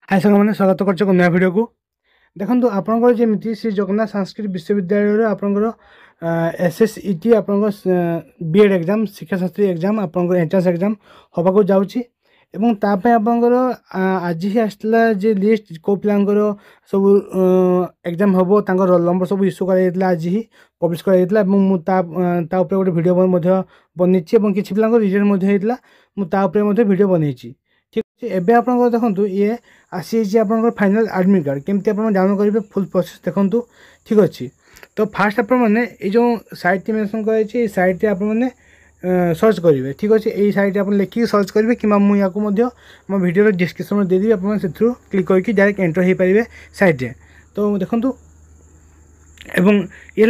हाय साଙ୍ଗମାନେ स्वागत करछ को नया वीडियो को देखंतु आपनकर जेमिति श्री जगन्नाथ संस्कृत विश्वविद्यालय रो आपनकर एसएसईटी आपनकर बीएड एग्जाम शिक्षा शास्त्री एग्जाम आपनकर एंट्रेंस एग्जाम होबा को जाउची एवं तापे आपनकर आज ही आसला जे लिस्ट को प्लानकर सब एग्जाम होबो तांकर रोल नंबर सब इश्यू करा जेतला आज ही पब्लिश करा जेतला एवं मु ता ऊपर गोटे वीडियो मध्ये बनिछि एवं किछि प्लानकर रिजल्ट मध्ये हेतला मु ता ऊपर मध्ये वीडियो बनेछि ठीक अछि। एबे आपनकर देखंतु ये आसी आपन फाइनल एडमिट कार्ड केमती आप डाउनलोड करेंगे फुल प्रोसेस देखूँ ठीक अच्छे। तो फास्ट आपने ये जो साइट मेंशन कर साइट आपने सर्च करेंगे ठीक अच्छे। यही साइट आप लिखिक सर्च करेंगे कि मुझे या मो वीडियो डिस्क्रिप्शन में देदेवी आप से क्लिक करके डायरेक्ट एंटर हो पारे साइट। तो देखूँ एवं ये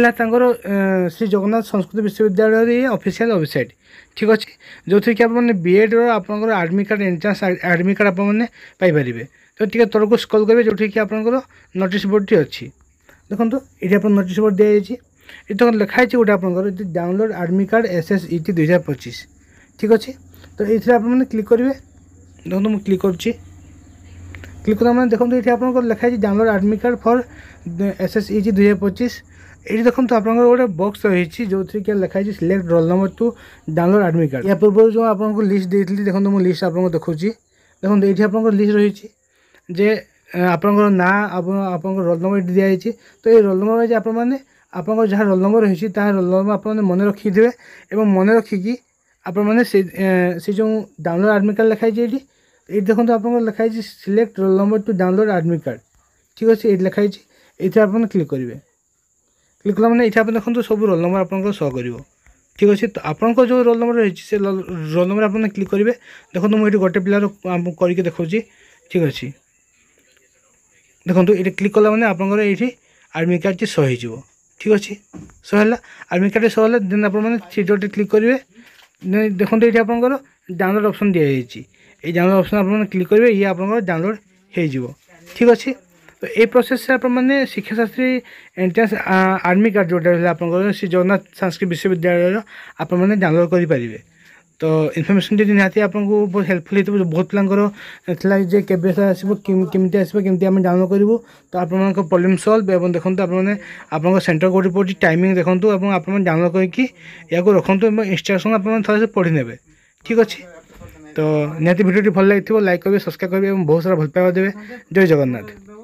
श्री जगन्नाथ संस्कृत विश्वविद्यालय ऑफिशियल वेबसाइट ठीक अच्छे जो थी कि आप बीएड आपंकर admit card entrance admit card आपरे। तो टी तौक स्क्रॉल करेंगे जो कि आपंकर नोटिस बोर्ड टी अच्छी देखो ये आप नोटिस बोर्ड दी तो लिखाई गोटे आपंकर डाउनलोड एडमिट कार्ड एसएसईटी 2025 ठीक अच्छे। तो ये आपने क्लिक करेंगे देखो मुझे क्लिक करुँची क्लिक कला मैंने देखो ये आपको लिखाई डाउनलोड एडमिट कार्ड फॉर एसएसईटी 2025 ये देखो आप गोटे बॉक्स रही जो थी लिखाई select roll number two download admit card. या पूर्व जो आपको लिस्ट देती देखो मुझे लिस्ट आपको देखा देखो ये आपको लिस्ट रही जे आपंकर ना आप रोल नंबर दिखाई। तो ये रोल नंबर आप जहाँ रोल नंबर रही रोल नंबर आप मन रखिथे और मन रखिकी आपने से जो डाउनलोड एडमिट कार्ड लिखाई ये देखो आपको लिखाई select roll number two download admit card ठीक अच्छे। ये लिखाई ये आप क्लिक करेंगे क्लिक कला मैंने ये आप देखो सब रोल नंबर आप शो कर ठीक अच्छे। तो आपंक जो रोल नंबर रही से रोल नंबर आप क्लिक करेंगे देखो मुझे गोटे पिलार करके देखा ठीक अच्छे। देखो ये क्लिक कला मैंने आपंकर ये एडमिट कार्ड शो हो ठीक अच्छे शो है एडमिट कार्ड शो है देन आपने थ्री डॉट क्लिक करेंगे देखो ये आपंकर डाउनलोड ऑप्शन दिखाई ये डाउनलोड ऑप्शन आपने क्लिक करेंगे ये आपंकर डाउनलोड हो ठीक अच्छे। तो ये प्रोसेस से आपने शिक्षा शास्त्री एंट्रेंस एडमिट कार्ड जोटा आपंकर श्री जगन्नाथ संस्कृत विश्वविद्यालय आपने डाउनलोड करेंगे। तो इनफर्मेशन जी निहाती आपको बहुत हेल्पफुल होता बहुत पिलांकर जे केबे आसो केमती आसो केमती आम डाउनलोड करूँ। तो आप प्रॉब्लम सॉल्व एवं देखो आप सेंटर कोड पड़ी टाइमिंग देखूँ और आप डाउनलोड करके या रखुँ इंस्ट्रक्शन आप थोड़ा से पढ़ी ने ठीक अच्छे। तो निहाती वीडियो भल लगी लाइक करेंगे सब्सक्राइब करेंगे और बहुत सारा भल पाइबा देवे। जय जगन्नाथ।